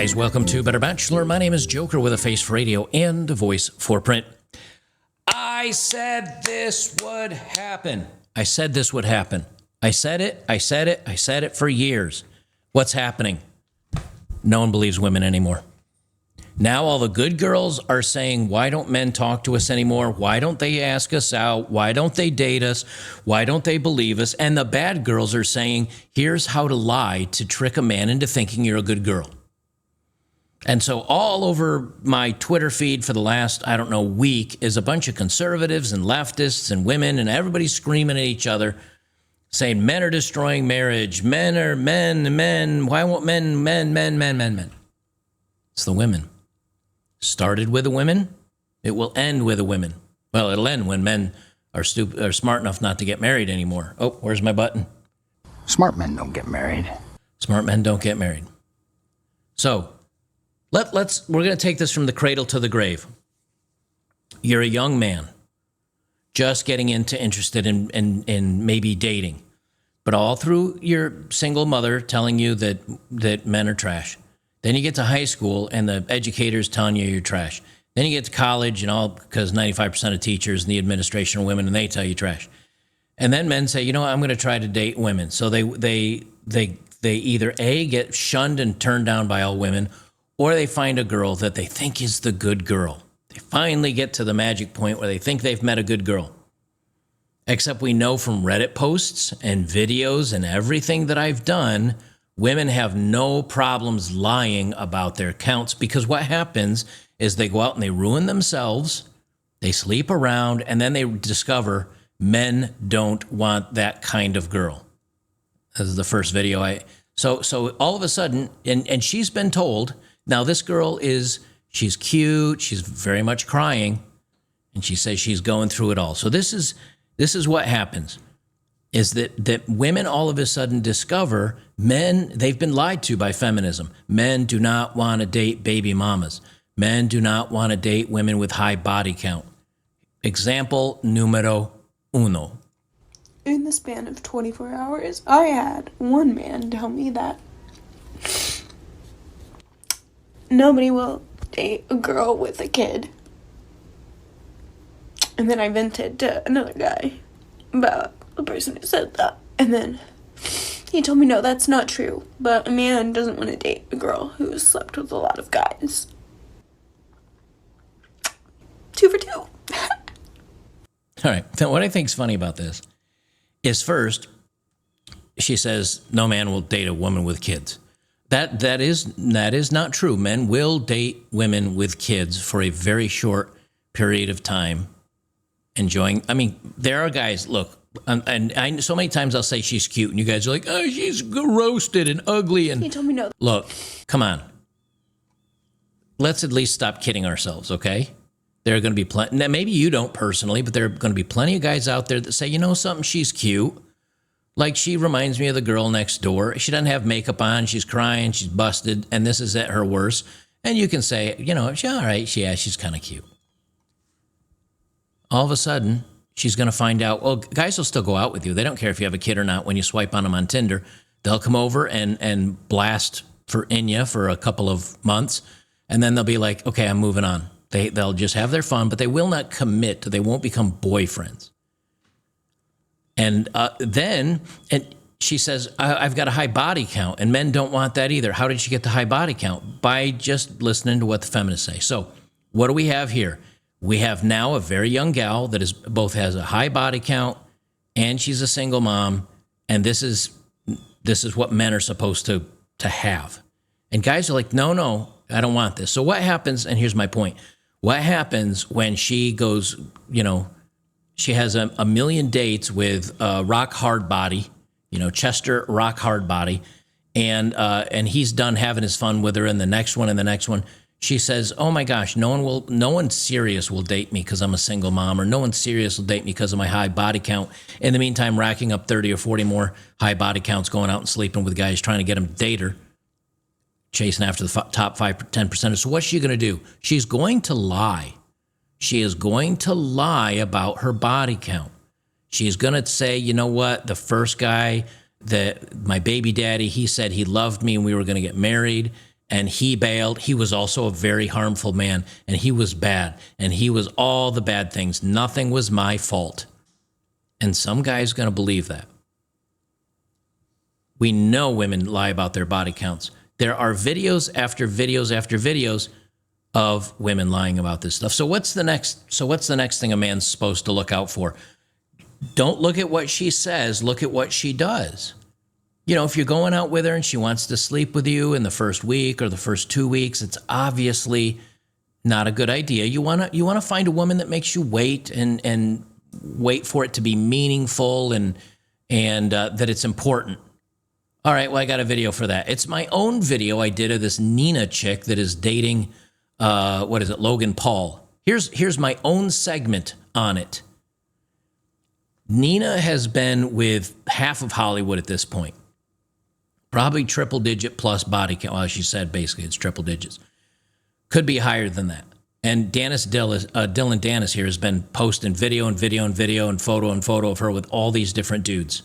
guys, welcome to Better Bachelor. My name is Joker with a face for radio and a voice for print. I said this would happen. I said this would happen. I said it for years. What's happening? No one believes women anymore. Now all the good girls are saying, why don't men talk to us anymore? Why don't they ask us out? Why don't they date us? Why don't they believe us? And the bad girls are saying, here's how to lie to trick a man into thinking you're a good girl. And so all over my Twitter feed for the last, week is a bunch of conservatives and leftists and women, and everybody screaming at each other, saying men are destroying marriage. Men are men. Why won't men? It's the women. Started with the women, it will end with the women. Well, it'll end when men are smart enough not to get married anymore. Oh, where's my button? Smart men don't get married. Smart men don't get married. So we're going to take this from the cradle to the grave. You're a young man, just getting interested in maybe dating, but all through your single mother telling you that men are trash. Then you get to high school and the educator's telling you you're trash. Then you get to college and all, because 95% of teachers and the administration are women and they tell you trash. And then men say, I'm going to try to date women. So they either A, get shunned and turned down by all women, or they find a girl that they think is the good girl. They finally get to the magic point where they think they've met a good girl. Except we know from Reddit posts and videos and everything that I've done, women have no problems lying about their accounts, because what happens is they go out and they ruin themselves, they sleep around, and then they discover men don't want that kind of girl. This is the first video So all of a sudden, and she's been told, now this girl she's cute, she's very much crying, and she says she's going through it all. So this is what happens. Is that women all of a sudden discover they've been lied to by feminism. Men do not want to date baby mamas. Men do not want to date women with high body count. Example numero uno. In the span of 24 hours, I had one man tell me that nobody will date a girl with a kid. And then I vented to another guy about the person who said that. And then he told me, no, that's not true. But a man doesn't want to date a girl who's slept with a lot of guys. 2 for 2. All right. Now, what I think is funny about this is, first, she says no man will date a woman with kids. That is not true. Men will date women with kids for a very short period of time, enjoying. I mean, there are guys, look, and I so many times I'll say she's cute, and you guys are like, oh, she's roasted and ugly. And he told me no. Look, come on. Let's at least stop kidding ourselves, okay? There are going to be plenty. Now, maybe you don't personally, but there are going to be plenty of guys out there that say, something, she's cute. Like, she reminds me of the girl next door. She doesn't have makeup on. She's crying. She's busted. And this is at her worst. And you can say, she's all right. She's kind of cute. All of a sudden, she's going to find out, well, guys will still go out with you. They don't care if you have a kid or not when you swipe on them on Tinder. They'll come over and blast in you for a couple of months. And then they'll be like, okay, I'm moving on. They'll just have their fun, but they will not commit. They won't become boyfriends. And then she says, I've got a high body count, and men don't want that either. How did she get the high body count? By just listening to what the feminists say. So what do we have here? We have now a very young gal that both has a high body count and she's a single mom, and this is what men are supposed to have. And guys are like, no, I don't want this. So what happens, and here's my point, what happens when she goes, she has a million dates with rock hard body, Chester rock hard body, and he's done having his fun with her, and the next one, she says, oh my gosh, no one serious will date me because I'm a single mom, or no one serious will date me because of my high body count. In the meantime, racking up 30 or 40 more high body counts, going out and sleeping with guys, trying to get them to date her, chasing after the top 5-10%. So what's she going to do? She's going to lie. She is going to lie about her body count. She's going to say, you know what, the first guy, my baby daddy, he said he loved me and we were going to get married. and he bailed. He was also a very harmful man, and he was bad, and he was all the bad things. Nothing was my fault. And some guy's going to believe that. We know women lie about their body counts. There are videos after videos after videos of women lying about this stuff. So what's the next thing a man's supposed to look out for? Don't look at what she says, look at what she does. You know, if you're going out with her and she wants to sleep with you in the first week or the first 2 weeks, it's obviously not a good idea. You want to find a woman that makes you wait and wait for it to be meaningful and that it's important. All right, well, I got a video for that. It's my own video I did of this Nina chick that is dating, Logan Paul. Here's my own segment on it. Nina has been with half of Hollywood at this point. Probably triple digit plus body count. Well, she said basically it's triple digits. Could be higher than that. And Dylan Dennis here has been posting video and photo of her with all these different dudes.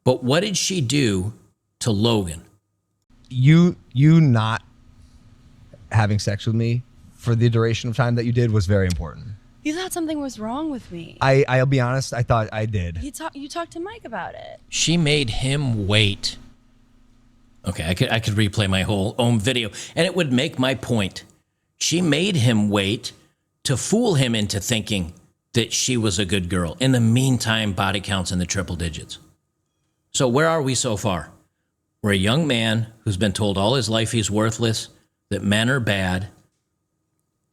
But what did she do to Logan? You not having sex with me for the duration of time that you did was very important. You thought something was wrong with me. I'll be honest, I thought I did. You talked to Mike about it. She made him wait. Okay, I could replay my whole own video, and it would make my point. She made him wait to fool him into thinking that she was a good girl. In the meantime, body counts in the triple digits. So where are we so far? We're a young man who's been told all his life he's worthless, that men are bad,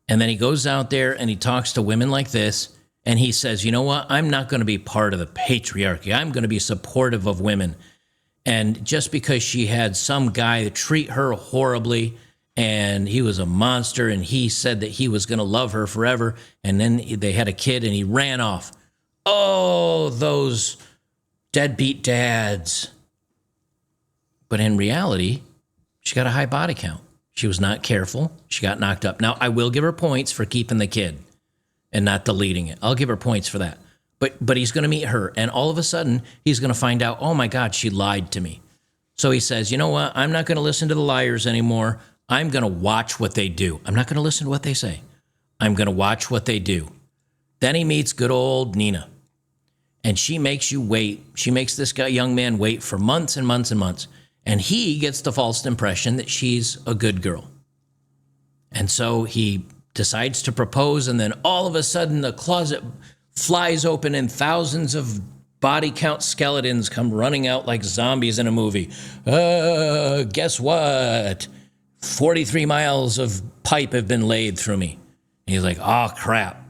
and then he goes out there and he talks to women like this, and he says, you know what? I'm not going to be part of the patriarchy. I'm going to be supportive of women. And just because she had some guy treat her horribly and he was a monster and he said that he was going to love her forever, and then they had a kid and he ran off. Oh, those deadbeat dads. But in reality, she got a high body count. She was not careful. She got knocked up. Now, I will give her points for keeping the kid and not deleting it. I'll give her points for that. But he's going to meet her, and all of a sudden, he's going to find out, oh, my God, she lied to me. So he says, you know what? I'm not going to listen to the liars anymore. I'm going to watch what they do. I'm not going to listen to what they say. I'm going to watch what they do. Then he meets good old Nina, and she makes you wait. She makes this young man wait for months and months and months, and he gets the false impression that she's a good girl. And so he decides to propose, and then all of a sudden, the closet flies open and thousands of body count skeletons come running out like zombies in a movie. Guess what? 43 miles of pipe have been laid through me. And he's like, oh, crap.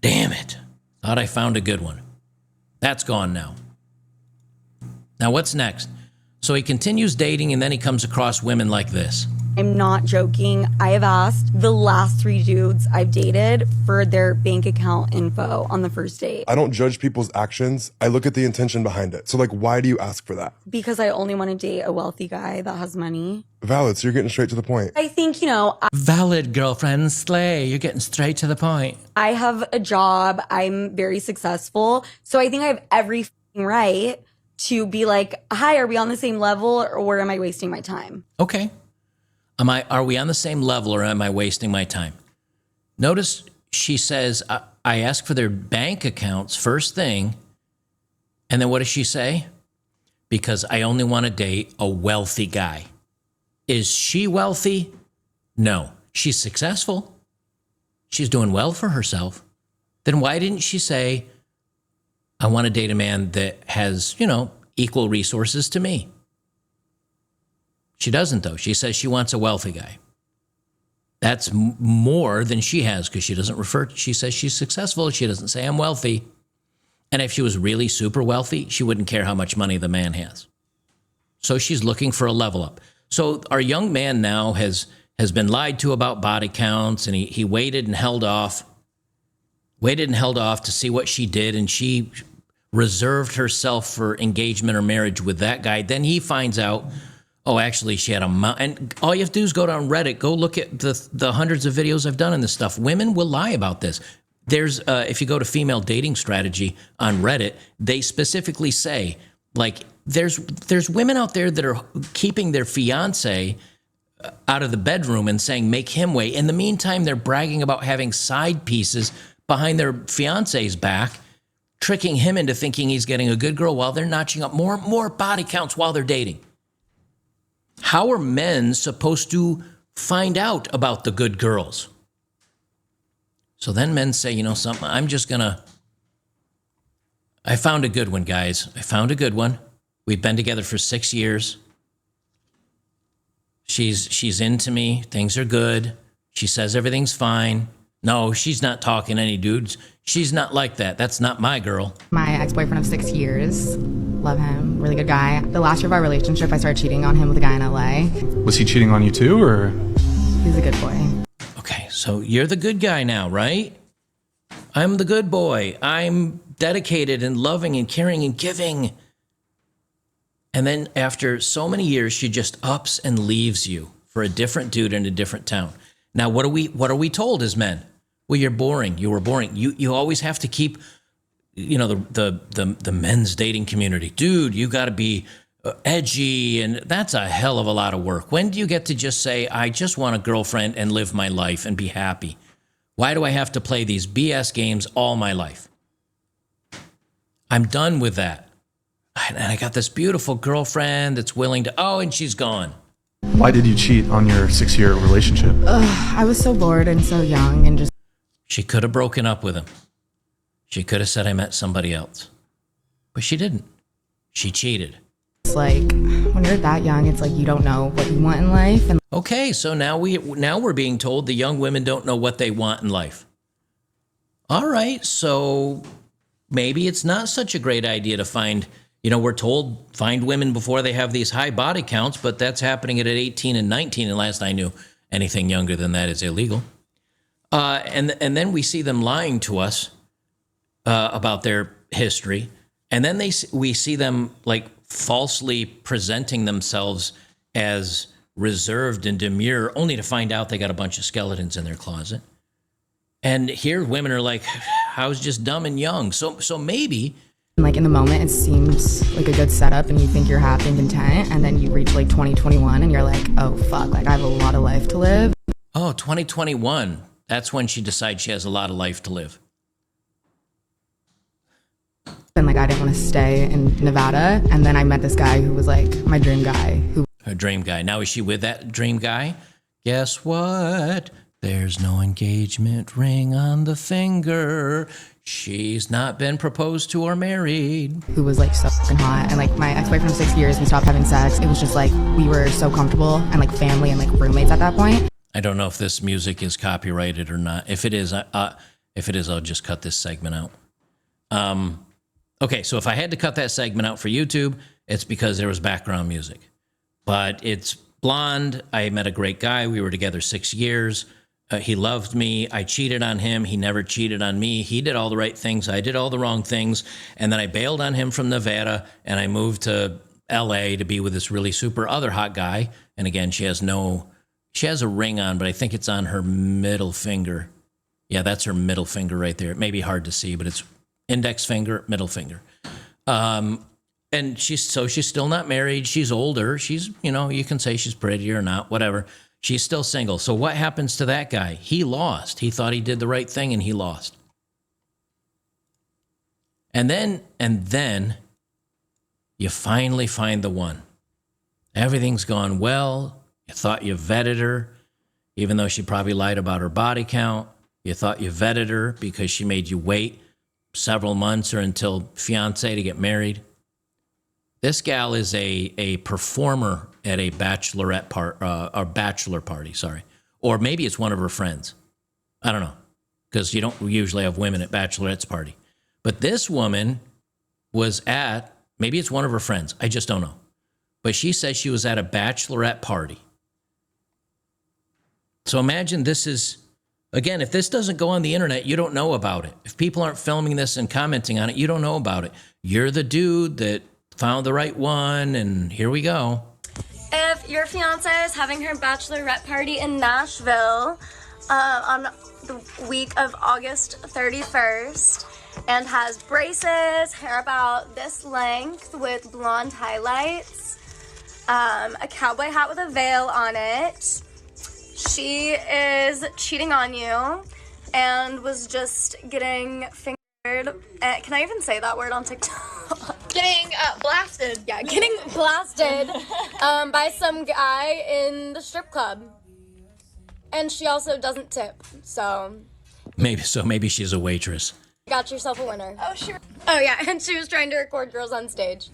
Damn it. Thought I found a good one. That's gone now. Now, what's next? So he continues dating, and then he comes across women like this. I'm not joking. I have asked the last 3 dudes I've dated for their bank account info on the first date. I don't judge people's actions. I look at the intention behind it. So, why do you ask for that? Because I only want to date a wealthy guy that has money. Valid. So you're getting straight to the point. I think, Valid, girlfriend. Slay. You're getting straight to the point. I have a job. I'm very successful. So I think I have every right to be like, hi, are we on the same level, or am I wasting my time? Okay. Are we on the same level, or am I wasting my time? Notice she says, I ask for their bank accounts first thing. And then what does she say? Because I only want to date a wealthy guy. Is she wealthy? No. She's successful. She's doing well for herself. Then why didn't she say, I want to date a man that has, equal resources to me? She doesn't, though. She says she wants a wealthy guy. That's more than she has, because she says she's successful. She doesn't say I'm wealthy. And if she was really super wealthy, she wouldn't care how much money the man has. So she's looking for a level up. So our young man now has been lied to about body counts, and he waited and held off. To see what she did, and she reserved herself for engagement or marriage with that guy. Then he finds out, oh, actually, she had and all you have to do is go down Reddit, go look at the hundreds of videos I've done on this stuff. Women will lie about this. There's, if you go to female dating strategy on Reddit, they specifically say, there's women out there that are keeping their fiance out of the bedroom and saying, make him wait. In the meantime, they're bragging about having side pieces behind their fiance's back, tricking him into thinking he's getting a good girl while they're notching up more body counts while they're dating. How are men supposed to find out about the good girls? So then men say, you know something, I found a good one, guys. I found a good one. We've been together for 6 years. She's into me. Things are good. She says everything's fine. No, she's not talking to any dudes. She's not like that. That's not my girl. My ex-boyfriend of 6 years. Love him. Really good guy. The last year of our relationship, I started cheating on him with a guy in LA. Was he cheating on you too, or? He's a good boy. Okay, so you're the good guy now, right? I'm the good boy. I'm dedicated and loving and caring and giving. And then after so many years, she just ups and leaves you for a different dude in a different town. Now, what are we told as men? Well, you're boring. You were boring. You always have to keep, you know, the men's dating community. Dude, you got to be edgy, and that's a hell of a lot of work. When do you get to just say, I just want a girlfriend and live my life and be happy? Why do I have to play these BS games all my life? I'm done with that. And I got this beautiful girlfriend that's willing to, and she's gone. Why did you cheat on your 6-year relationship? I was so bored and so young and just... She could have broken up with him. She could have said, I met somebody else. But she didn't. She cheated. It's like, when you're that young, it's like you don't know what you want in life. And Okay, so now we're being told the young women don't know what they want in life. All right, so maybe it's not such a great idea to find, you know, we're told find women before they have these high body counts, but that's happening at 18 and 19, and last I knew, anything younger than that is illegal. And then we see them lying to us about their history, and then we see them like falsely presenting themselves as reserved and demure, only to find out they got a bunch of skeletons in their closet. And here women are like, I was just dumb and young. So maybe... like in the moment, it seems like a good setup and you think you're happy and content. And then you reach like 2021 and you're like, oh, fuck, like I have a lot of life to live. Oh, 2021. That's when she decides she has a lot of life to live. And like I didn't want to stay in Nevada. And then I met this guy who was like my dream guy. Her dream guy. Now is she with that dream guy? Guess what? There's no engagement ring on the finger. She's not been proposed to or married. Who was like so fucking hot. And like my ex-boyfriend of 6 years, we stopped having sex. It was just like we were so comfortable and like family and like roommates at that point. I don't know if this music is copyrighted or not. If it is, I'll just cut this segment out. Okay, so if I had to cut that segment out for YouTube, it's because there was background music. But it's blonde. I met a great guy. We were together 6 years. He loved me. I cheated on him. He never cheated on me. He did all the right things. I did all the wrong things. And then I bailed on him from Nevada, and I moved to LA to be with this really super other hot guy. And again, she has a ring on, but I think it's on her middle finger. Yeah, that's her middle finger right there. It may be hard to see, but it's index finger, middle finger. And she's still not married. She's older. She's, you know, you can say she's pretty or not, whatever. She's still single. So what happens to that guy? He lost. He thought he did the right thing and he lost. And then you finally find the one. Everything's gone well. You thought you vetted her, even though she probably lied about her body count. You thought you vetted her because she made you wait several months or until fiance to get married. This gal is a performer at a bachelor party, sorry. Or maybe it's one of her friends. I don't know, because you don't usually have women at bachelorette's party. But this woman was maybe it's one of her friends. I just don't know. But she says she was at a bachelorette party. So imagine this is, again, if this doesn't go on the internet, you don't know about it. If people aren't filming this and commenting on it, you don't know about it. You're the dude that found the right one, and here we go. If your fiance is having her bachelorette party in Nashville on the week of August 31st and has braces, hair about this length with blonde highlights, a cowboy hat with a veil on it. She is cheating on you and was just getting fingered. Can I even say that word on TikTok? Getting blasted. Yeah, getting blasted by some guy in the strip club. And she also doesn't tip, so Maybe she's a waitress. got yourself a winner. Oh yeah, and she was trying to record girls on stage.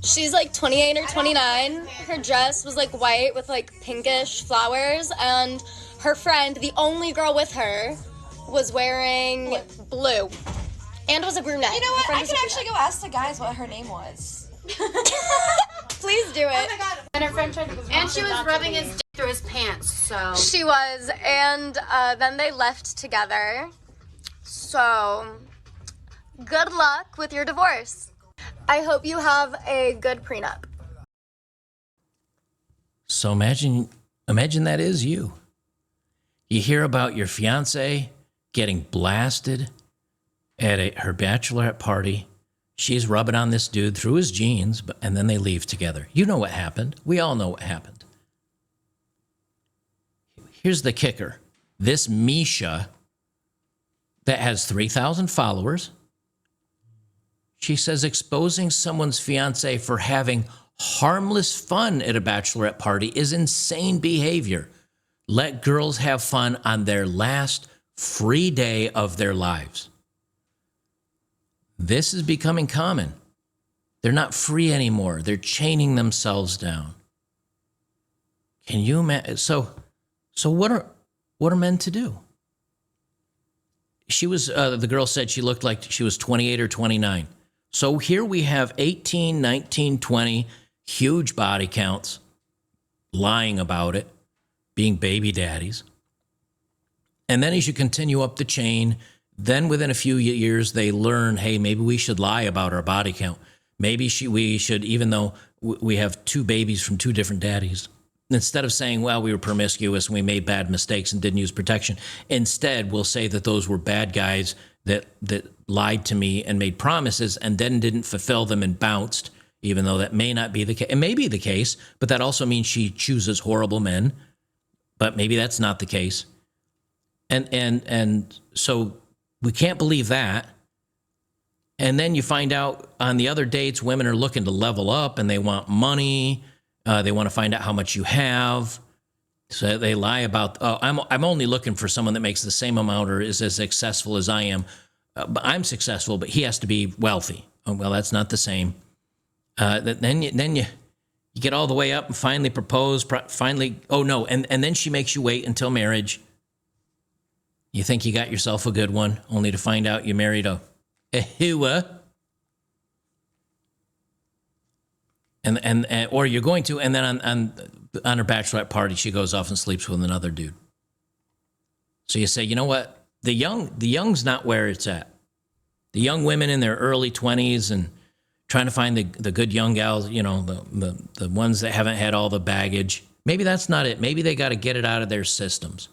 She's like 28 or 29. Her dress was like white with like pinkish flowers, and her friend, the only girl with her, was wearing blue. And was a brunette. You know what? I can actually go ask the guys what her name was. Please do it. Oh my god. And her friend tried to and she was rubbing his dick through his pants, so. She was, and then they left together. So, good luck with your divorce. I hope you have a good prenup. So imagine that is you. You hear about your fiance getting blasted at her bachelorette party. She's rubbing on this dude through his jeans, and then they leave together. You know what happened. We all know what happened. Here's the kicker. This Misha that has 3,000 followers, she says exposing someone's fiance for having harmless fun at a bachelorette party is insane behavior. Let girls have fun on their last free day of their lives. This is becoming common. They're not free anymore. They're chaining themselves down. Can you imagine? So what are men to do? She was, the girl said she looked like she was 28 or 29. So here we have 18, 19, 20, huge body counts, lying about it, being baby daddies. And then as you continue up the chain, then within a few years, they learn, hey, maybe we should lie about our body count. Maybe we should, even though we have two babies from two different daddies, instead of saying, well, we were promiscuous and we made bad mistakes and didn't use protection, instead we'll say that those were bad guys that lied to me and made promises and then didn't fulfill them and bounced, even though that may not be the case. It may be the case, but that also means she chooses horrible men. But maybe that's not the case. And so we can't believe that. And then you find out on the other dates, women are looking to level up and they want money. They want to find out how much you have. So they lie about, oh, I'm only looking for someone that makes the same amount or is as successful as I am. But I'm successful, but he has to be wealthy. Oh, well, that's not the same. Then you get all the way up and finally propose. Finally, oh no, and then she makes you wait until marriage. You think you got yourself a good one, only to find out you married a hua. And or you're going to, and then on her bachelorette party, she goes off and sleeps with another dude. So you say, you know what? The young's not where it's at. The young women in their early 20s and trying to find the good young gals, you know, the ones that haven't had all the baggage. Maybe that's not it. Maybe they got to get it out of their systems.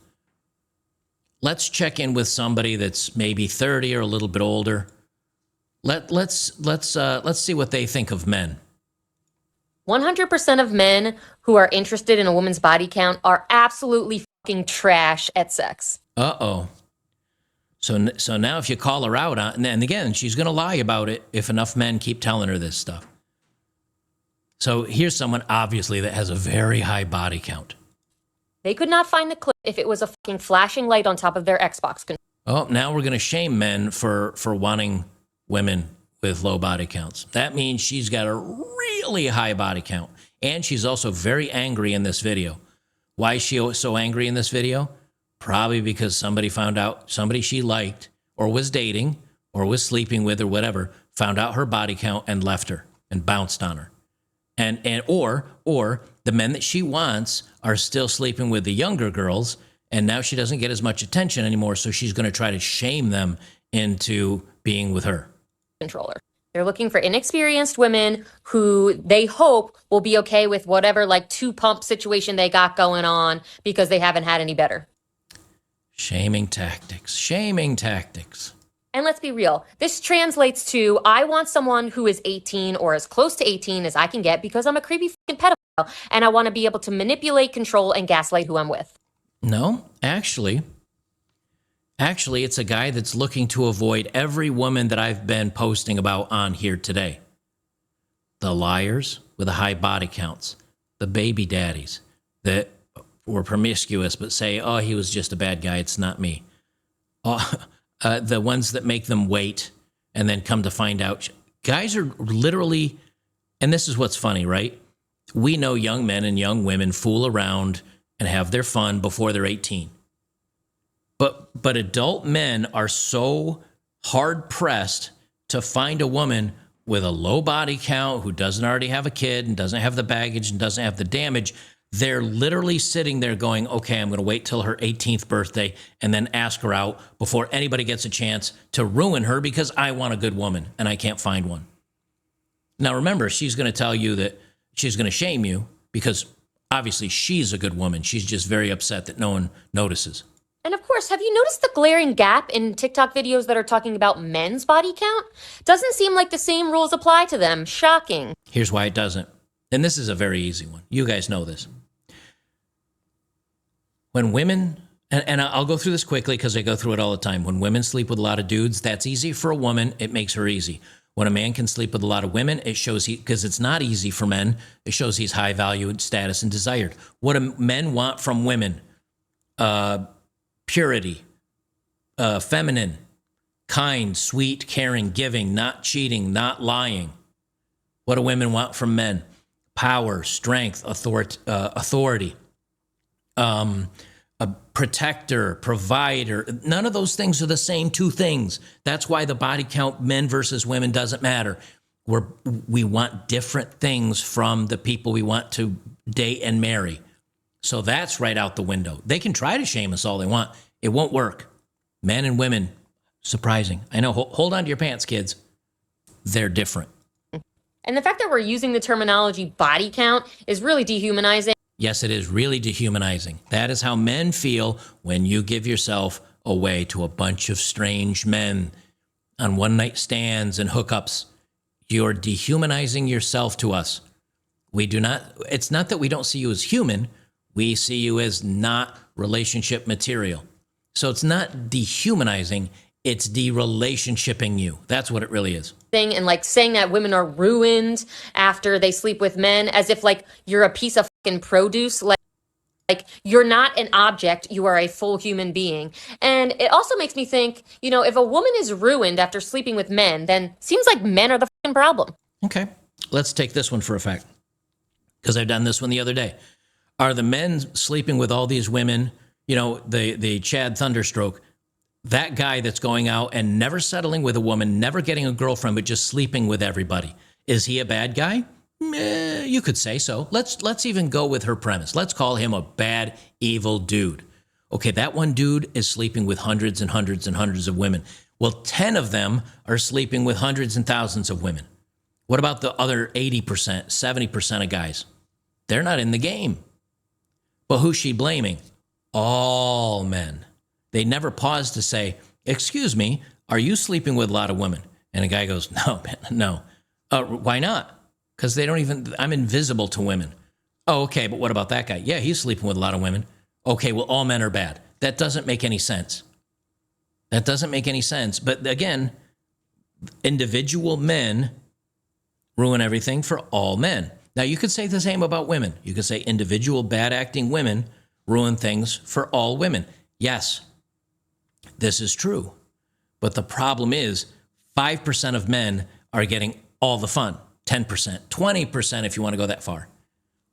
Let's check in with somebody that's maybe 30 or a little bit older. Let's see what they think of men. 100% of men who are interested in a woman's body count are absolutely fucking trash at sex. Uh-oh. So now if you call her out on, and again, she's going to lie about it if enough men keep telling her this stuff. So here's someone obviously that has a very high body count. They could not find the clip if it was a fucking flashing light on top of their Xbox controller. Oh, now we're going to shame men for wanting women with low body counts. That means she's got a really high body count. And she's also very angry in this video. Why is she so angry in this video? Probably because somebody found out, somebody she liked or was dating or was sleeping with or whatever, found out her body count and left her and bounced on her. Or the men that she wants are still sleeping with the younger girls, and now she doesn't get as much attention anymore, so she's going to try to shame them into being with her. Controller. They're looking for inexperienced women who they hope will be okay with whatever like two pump situation they got going on because they haven't had any better. Shaming tactics. Shaming tactics. And let's be real. This translates to I want someone who is 18 or as close to 18 as I can get because I'm a creepy fucking pedophile and I want to be able to manipulate, control, and gaslight who I'm with. No, actually, it's a guy that's looking to avoid every woman that I've been posting about on here today. The liars with the high body counts, the baby daddies that were promiscuous but say, oh, he was just a bad guy, it's not me. The ones that make them wait and then come to find out. Guys are literally, and this is what's funny, right? We know young men and young women fool around and have their fun before they're 18. But adult men are so hard-pressed to find a woman with a low body count who doesn't already have a kid and doesn't have the baggage and doesn't have the damage. They're literally sitting there going, okay, I'm going to wait till her 18th birthday and then ask her out before anybody gets a chance to ruin her because I want a good woman and I can't find one. Now, remember, she's going to tell you that she's going to shame you because obviously she's a good woman. She's just very upset that no one notices. And of course, have you noticed the glaring gap in TikTok videos that are talking about men's body count? Doesn't seem like the same rules apply to them. Shocking. Here's why it doesn't. And this is a very easy one. You guys know this. When women, and I'll go through this quickly because I go through it all the time. When women sleep with a lot of dudes, that's easy for a woman. It makes her easy. When a man can sleep with a lot of women, it shows because it's not easy for men, it shows he's high valued, status, and desired. What do men want from women? Purity, feminine, kind, sweet, caring, giving, not cheating, not lying. What do women want from men? Power, strength, authority, a protector, provider. None of those things are the same two things. That's why the body count, men versus women, doesn't matter. We want different things from the people we want to date and marry. So that's right out the window. They can try to shame us all they want. It won't work. Men and women, surprising. I know, hold on to your pants, kids. They're different. And the fact that we're using the terminology body count is really dehumanizing. Yes, it is really dehumanizing. That is how men feel when you give yourself away to a bunch of strange men on one-night stands and hookups. You're dehumanizing yourself to us. We do not, it's not that we don't see you as human. We see you as not relationship material. So it's not dehumanizing, it's de-relationshipping you. That's what it really is. And like saying that women are ruined after they sleep with men as if like you're a piece of fucking produce. Like you're not an object, you are a full human being. And it also makes me think, you know, if a woman is ruined after sleeping with men, then seems like men are the fucking problem. Okay, let's take this one for a fact, because I've done this one the other day. Are the men sleeping with all these women, you know, the Chad Thunderstroke, that guy that's going out and never settling with a woman, never getting a girlfriend, but just sleeping with everybody, is he a bad guy? You could say so. Let's even go with her premise. Let's call him a bad, evil dude. Okay, that one dude is sleeping with hundreds and hundreds and hundreds of women. Well, 10 of them are sleeping with hundreds and thousands of women. What about the other 80%, 70% of guys? They're not in the game. But who's she blaming? All men. They never pause to say, excuse me, are you sleeping with a lot of women? And a guy goes, no, man, no. Why not? Because they don't even, I'm invisible to women. Oh, okay, but what about that guy? Yeah, he's sleeping with a lot of women. Okay, well, all men are bad. That doesn't make any sense. That doesn't make any sense. But again, individual men ruin everything for all men. Now, you could say the same about women. You could say individual bad acting women ruin things for all women. Yes, this is true. But the problem is 5% of men are getting all the fun. 10%, 20% if you want to go that far.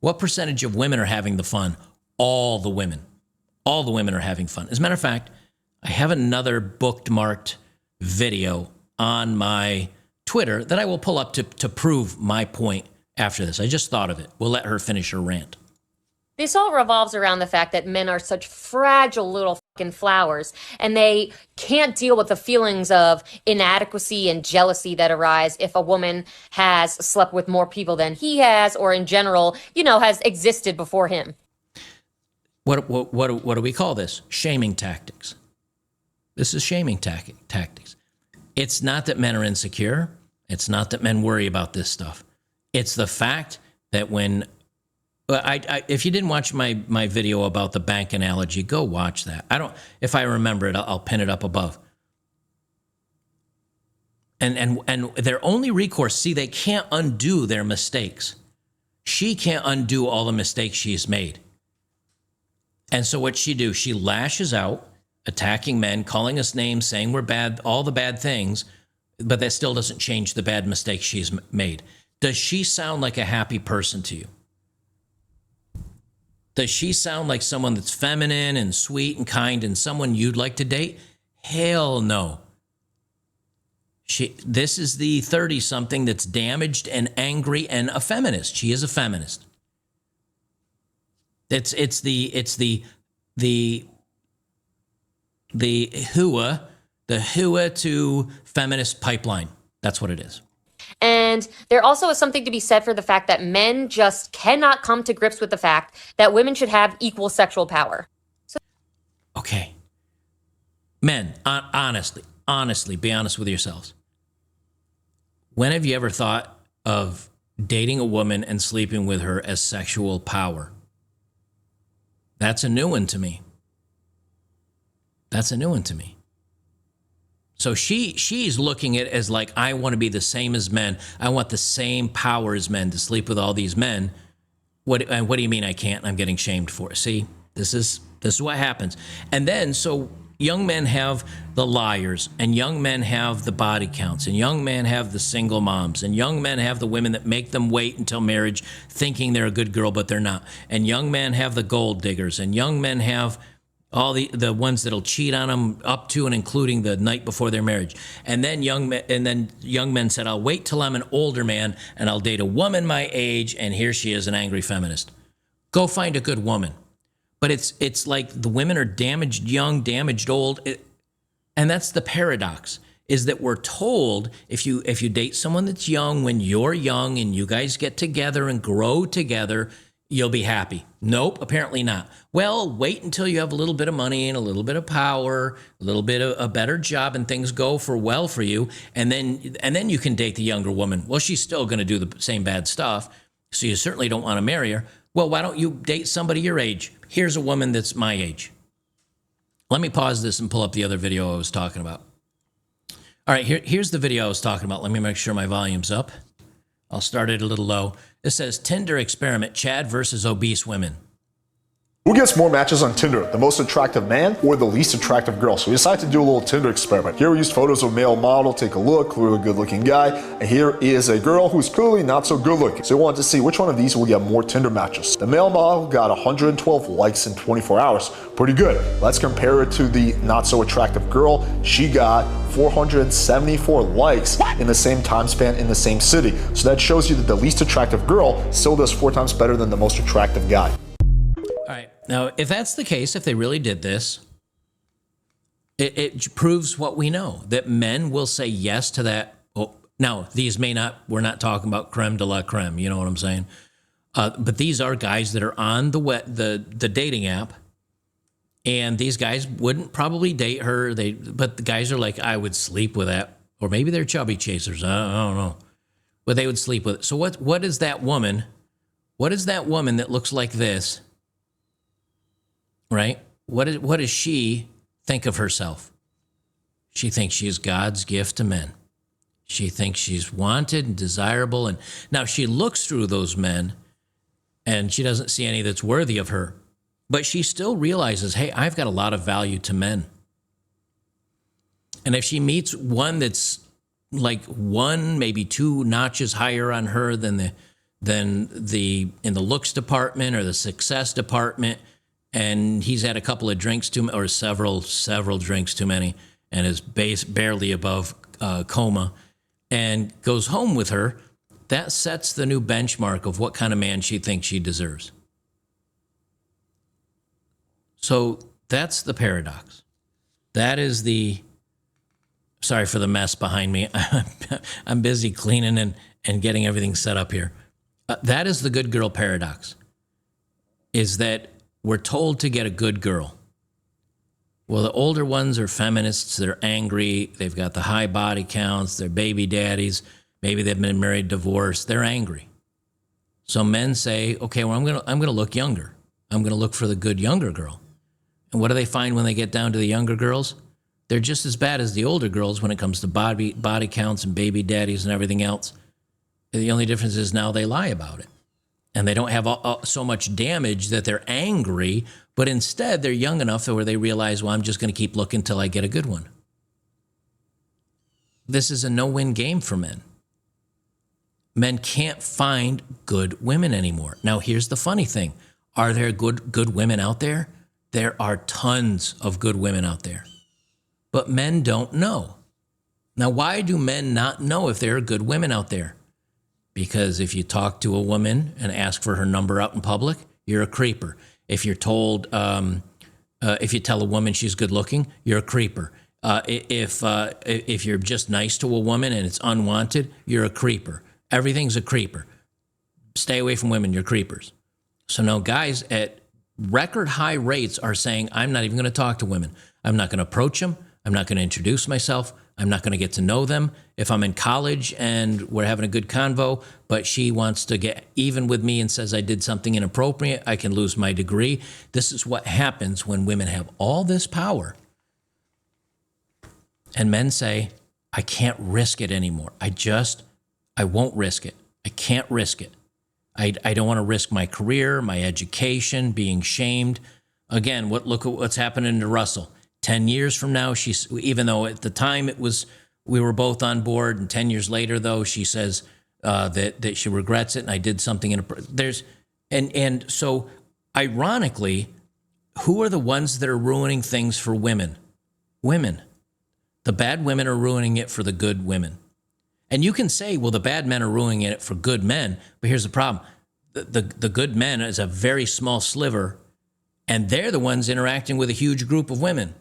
What percentage of women are having the fun? All the women. All the women are having fun. As a matter of fact, I have another bookmarked video on my Twitter that I will pull up to prove my point after this. I just thought of it. We'll let her finish her rant. This all revolves around the fact that men are such fragile little fucking flowers, and they can't deal with the feelings of inadequacy and jealousy that arise if a woman has slept with more people than he has, or in general, you know, has existed before him. What do we call this? Shaming tactics. This is shaming tactics. It's not that men are insecure. It's not that men worry about this stuff. It's the fact that when If you didn't watch my video about the bank analogy, go watch that. If I remember it, I'll pin it up above. And their only recourse, see, they can't undo their mistakes. She can't undo all the mistakes she's made. And so what she do? She lashes out, attacking men, calling us names, saying we're bad, all the bad things, but that still doesn't change the bad mistakes she's made. Does she sound like a happy person to you? Does she sound like someone that's feminine and sweet and kind and someone you'd like to date? Hell no. This is the 30-something that's damaged and angry and a feminist. She is a feminist. It's the hua to feminist pipeline. That's what it is. And there also is something to be said for the fact that men just cannot come to grips with the fact that women should have equal sexual power. Okay. Men, honestly, be honest with yourselves. When have you ever thought of dating a woman and sleeping with her as sexual power? That's a new one to me. So she's looking at it as like, I want to be the same as men. I want the same power as men to sleep with all these men. What do you mean I can't? I'm getting shamed for it. See, this is what happens. And then, so young men have the liars, and young men have the body counts, and young men have the single moms, and young men have the women that make them wait until marriage thinking they're a good girl, but they're not. And young men have the gold diggers, and young men have all the ones that'll cheat on them up to and including the night before their marriage. And then young men said, I'll wait till I'm an older man and I'll date a woman my age, and here she is, an angry feminist. Go find a good woman. But it's like the women are damaged young, damaged old. And that's the paradox, is that we're told if you date someone that's young when you're young and you guys get together and grow together, you'll be happy. Nope, apparently not. Well, wait until you have a little bit of money and a little bit of power, a little bit of a better job, and things go well for you, and then you can date the younger woman. Well, she's still going to do the same bad stuff, so you certainly don't want to marry her. Well, why don't you date somebody your age? Here's a woman that's my age. Let me pause this and pull up the other video I was talking about. All right, here's the video I was talking about. Let me make sure my volume's up. I'll start it a little low. It says, Tinder experiment, Chad versus obese women. Who gets more matches on Tinder, the most attractive man or the least attractive girl? So we decided to do a little Tinder experiment. Here we used photos of a male model, take a look, clearly good looking guy. And here is a girl who's clearly not so good looking. So we wanted to see which one of these will get more Tinder matches. The male model got 112 likes in 24 hours. Pretty good. Let's compare it to the not so attractive girl. She got 474 likes in the same time span in the same city. So that shows you that the least attractive girl still does 4 times better than the most attractive guy. All right. Now, if that's the case, if they really did this, it proves what we know, that men will say yes to that. Oh, now, we're not talking about creme de la creme, you know what I'm saying? But these are guys that are on the dating app, and these guys wouldn't probably date her. But the guys are like, I would sleep with that. Or maybe they're chubby chasers. I don't know. But they would sleep with it. So what is that woman? What is that woman that looks like this? Right? What does she think of herself? She thinks she's God's gift to men. She thinks she's wanted and desirable. And now she looks through those men and she doesn't see any that's worthy of her. But she still realizes, hey, I've got a lot of value to men. And if she meets one that's like 1, maybe 2 notches higher on her than in the looks department or the success department, and he's had a couple of drinks too, or several drinks too many, and is barely above coma, and goes home with her, that sets the new benchmark of what kind of man she thinks she deserves. So that's the paradox. That is sorry for the mess behind me. I'm busy cleaning and getting everything set up here. That is the good girl paradox, is that we're told to get a good girl. Well, the older ones are feminists. They're angry. They've got the high body counts. They're baby daddies. Maybe they've been married, divorced. They're angry. So men say, okay, well, I'm gonna look younger. I'm gonna look for the good younger girl. And what do they find when they get down to the younger girls? They're just as bad as the older girls when it comes to body counts and baby daddies and everything else. The only difference is now they lie about it. And they don't have so much damage that they're angry, but instead they're young enough where they realize, well, I'm just going to keep looking till I get a good one. This is a no-win game for men. Men can't find good women anymore. Now, here's the funny thing. Are there good women out there? There are tons of good women out there. But men don't know. Now, why do men not know if there are good women out there? Because if you talk to a woman and ask for her number out in public, you're a creeper. If you're told, if you tell a woman she's good looking, you're a creeper. If you're just nice to a woman and it's unwanted, you're a creeper. Everything's a creeper. Stay away from women, you're creepers. So now guys at record high rates are saying, I'm not even going to talk to women. I'm not going to approach them. I'm not going to introduce myself. I'm not going to get to know them. If I'm in college and we're having a good convo, but she wants to get even with me and says I did something inappropriate, I can lose my degree. This is what happens when women have all this power. And men say, I can't risk it anymore. I won't risk it. I can't risk it. I don't want to risk my career, my education, being shamed. Again, look at what's happening to Russell. 10 years from now, even though at the time we were both on board, and 10 years later, though, she says that she regrets it, and I did something and so ironically, who are the ones that are ruining things for women? Women. The bad women are ruining it for the good women. And you can say, well, the bad men are ruining it for good men, but here's the problem. The good men is a very small sliver, and they're the ones interacting with a huge group of women.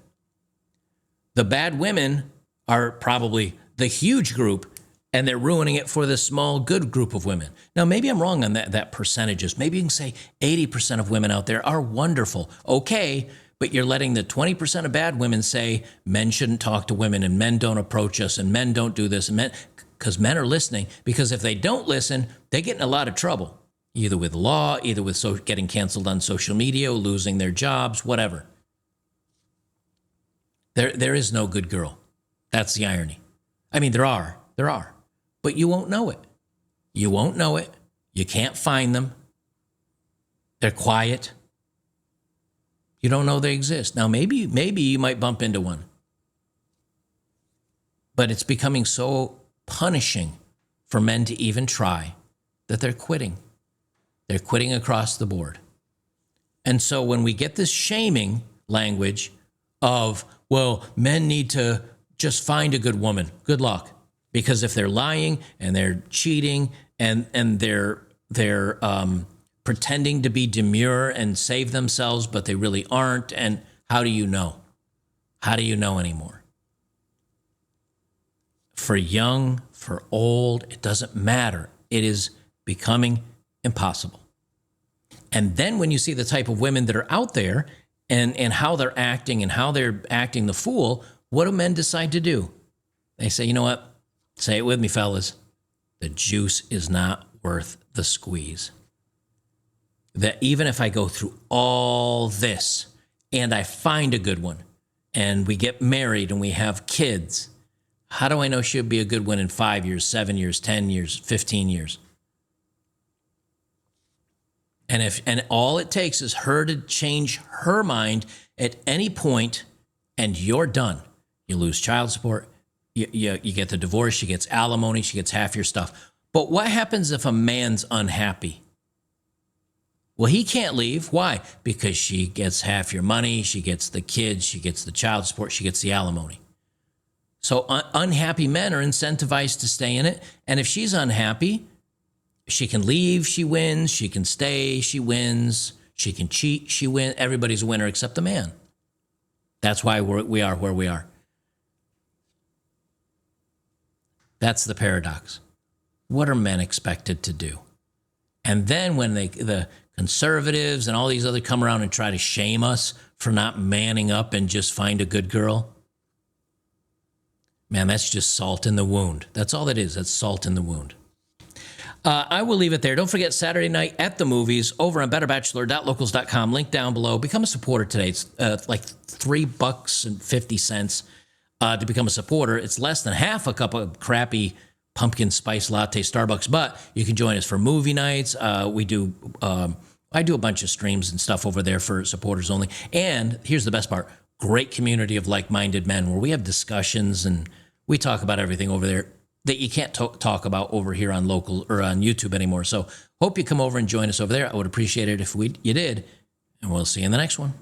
The bad women are probably the huge group, and they're ruining it for the small, good group of women. Now, maybe I'm wrong on that percentages. Maybe you can say 80% of women out there are wonderful. Okay, but you're letting the 20% of bad women say men shouldn't talk to women, and men don't approach us, and men don't do this, and because men are listening. Because if they don't listen, they get in a lot of trouble, either with law, either with getting canceled on social media, losing their jobs, whatever. There is no good girl. That's the irony. I mean, there are, but you won't know it. You won't know it. You can't find them. They're quiet. You don't know they exist. Now, maybe you might bump into one, but it's becoming so punishing for men to even try that they're quitting. They're quitting across the board. And so when we get this shaming language of, well, men need to just find a good woman. Good luck. Because if they're lying and they're cheating and they're pretending to be demure and save themselves, but they really aren't, and how do you know? How do you know anymore? For young, for old, it doesn't matter. It is becoming impossible. And then when you see the type of women that are out there and how they're acting the fool, what do men decide to do? They say, you know what? Say it with me, fellas. The juice is not worth the squeeze. That even if I go through all this and I find a good one and we get married and we have kids, how do I know she'll be a good one in 5 years, 7 years, 10 years, 15 years? And all it takes is her to change her mind at any point, and you're done. You lose child support. You get the divorce. She gets alimony. She gets half your stuff. But what happens if a man's unhappy? Well, he can't leave. Why? Because she gets half your money. She gets the kids. She gets the child support. She gets the alimony. So unhappy men are incentivized to stay in it. And if she's unhappy, she can leave, she wins. She can stay, she wins. She can cheat, she wins. Everybody's a winner except the man. That's why we are where we are. That's the paradox. What are men expected to do? And then when the conservatives and all these other come around and try to shame us for not manning up and just find a good girl, man, that's just salt in the wound. That's all that is. That's salt in the wound. I will leave it there. Don't forget Saturday night at the movies over on betterbachelor.locals.com. Link down below. Become a supporter today. It's like $3.50 to become a supporter. It's less than half a cup of crappy pumpkin spice latte Starbucks, but you can join us for movie nights. I do a bunch of streams and stuff over there for supporters only. And here's the best part. Great community of like-minded men where we have discussions and we talk about everything over there that you can't talk about over here on local or on YouTube anymore. So hope you come over and join us over there. I would appreciate it if you did. And we'll see you in the next one.